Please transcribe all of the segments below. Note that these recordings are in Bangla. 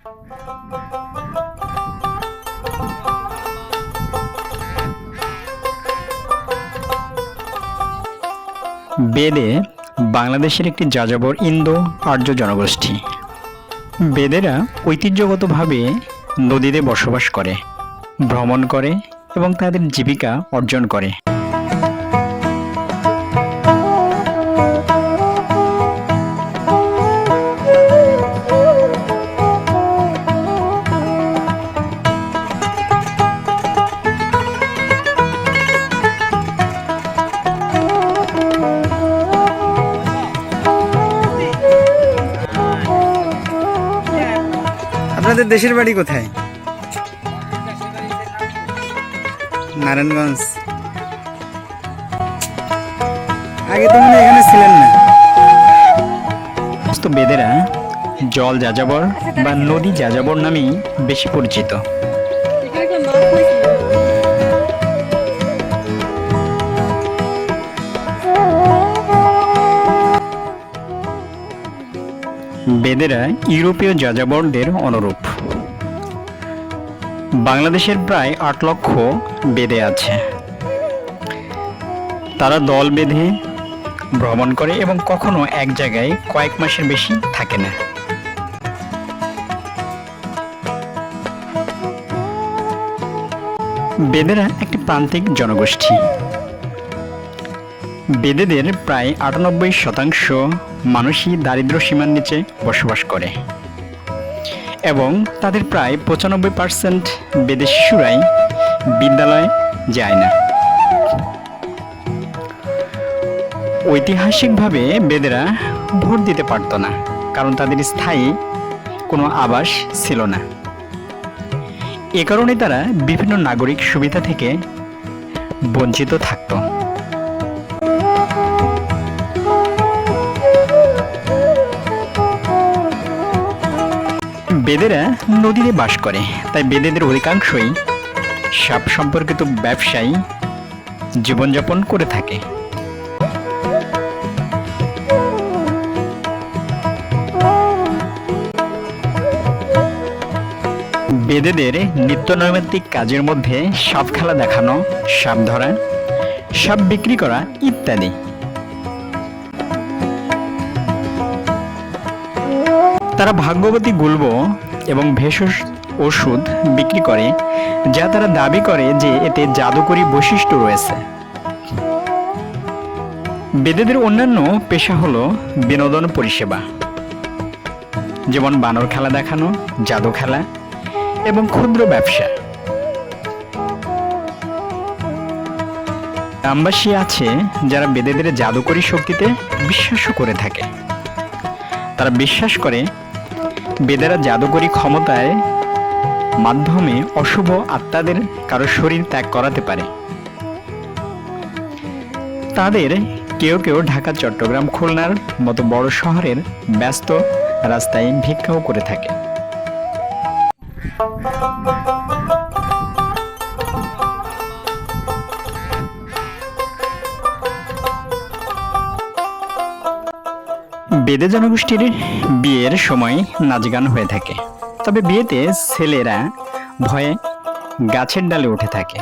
বেদে বাংলাদেশের একটি যাযাবর ইন্দো আর্য জনগোষ্ঠী। বেদেরা ঐতিহ্যগতভাবে নদীতে বসবাস করে, ভ্রমণ করে এবং তাদের জীবিকা অর্জন করে। আপনাদের দেশের বাড়ি কোথায়? নারায়ণগঞ্জ। আগে তো মনে এখানে ছিলেন না। বেদেরা জল যাযাবর বা নদী যাযাবর নামেই বেশি পরিচিত। বেদেরা ইউরোপীয় যাযাবরদের অনুরূপ। বাংলাদেশের প্রায় ৮ লক্ষ বেদে আছে। তারা দল বেঁধে ভ্রমণ করে এবং কখনো এক জায়গায় কয়েক মাসের বেশি থাকে না। বেদেরা একটি প্রান্তিক জনগোষ্ঠী। বেদেদের প্রায় ৯৮% মানুষই দারিদ্র্য সীমার নিচে বসবাস করে এবং তাদের প্রায় ৯৫% বেদে শিশুরাই বিদ্যালয়ে যায় না। ঐতিহাসিকভাবে বেদেরা ভোট দিতে পারত না, কারণ তাদের স্থায়ী কোনো আবাস ছিল না। এ কারণে তারা বিভিন্ন নাগরিক সুবিধা থেকে বঞ্চিত থাকত। বেদেরা নদীতে বাস করে, তাই বেদেদের অধিকাংশই সাপ সম্পর্কিত ব্যবসায়ী জীবনযাপন করে থাকে। বেদেদের নিত্য নৈমিত্তিক কাজের মধ্যে সাপ খেলা দেখানো, সাপ ধরা, সাপ বিক্রি করা ইত্যাদি। তারা ভাগ্যবতী গুল্ব এবং ভেষজ ওষুধ বিক্রি করে, যা তারা দাবি করে যে এতে জাদুকরী বৈশিষ্ট্য রয়েছে। বেদেদের অন্যান্য পেশা হলো বিনোদন পরিষেবা, যেমন বানর খেলা দেখানো, জাদু খেলা এবং ক্ষুদ্র ব্যবসা। গ্রামবাসী আছে যারা বেদেদের জাদুকরী শক্তিতে বিশ্বাস করে থাকে। তারা বিশ্বাস করে বেদেরা জাদুকরী ক্ষমতার মাধ্যমে অশুভ আত্মাদের কারো শরীর ত্যাগ করাতে পারে। তাদের কেউ কেউ ঢাকা, চট্টগ্রাম, খুলনার মতো বড় শহরের ব্যস্ত রাস্তায় ভিক্ষাও করে থাকে। বেদে জনগোষ্ঠীর বিয়ের সময় নাচ গান হয়ে থাকে, তবে বিয়েতে ছেলেরা ভয়ে গাছের ডালে উঠে থাকে।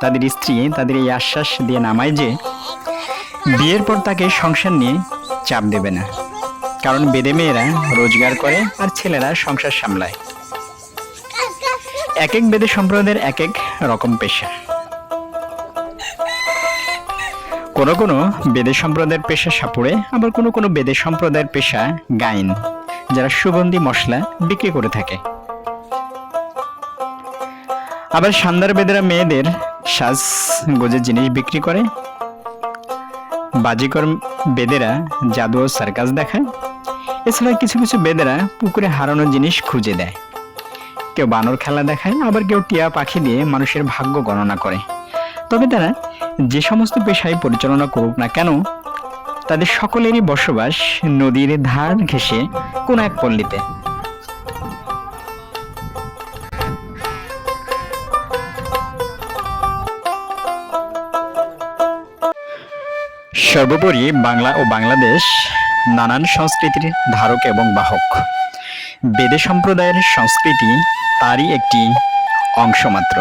তাদের স্ত্রী তাদের এই আশ্বাস দিয়ে নামায় যে বিয়ের পর তাকে সংসার নিয়ে চাপ দেবে না, কারণ বেদে মেয়েরা রোজগার করে আর ছেলেরা সংসার সামলায়। এক এক বেদে সম্প্রদায়ের এক এক রকম পেশা। কোনো কোনো বেদে সম্প্রদায়ের পেশা সাপুড়ে, আবার কোনো কোনো বেদে সম্প্রদায়ের পেশা গাইন, যারা সুগন্ধি মশলা বিক্রি করে থাকে। আবার সান্দার বেদেরা মেয়েদের সাজ গোজের জিনিস বিক্রি করে। বাজিকর বেদেরা জাদু ও সার্কাস দেখায়। এছাড়া কিছু কিছু বেদেরা পুকুরে হারানো জিনিস খুঁজে দেয়। কেউ বানর খেলা দেখায়, আবার কেউ টিয়া পাখি দিয়ে মানুষের ভাগ্য গণনা করে। তবে তারা যে সমস্ত পেশায় পরিচালনা করুক না কেন, তাদের সকলেরই বসবাস নদীর ধার ঘেঁষে কোন এক পল্লীতে। সর্বোপরি বাংলা ও বাংলাদেশ নানান সংস্কৃতির ধারক এবং বাহক। বেদে সম্প্রদায়ের সংস্কৃতি তারই একটি অংশ মাত্র।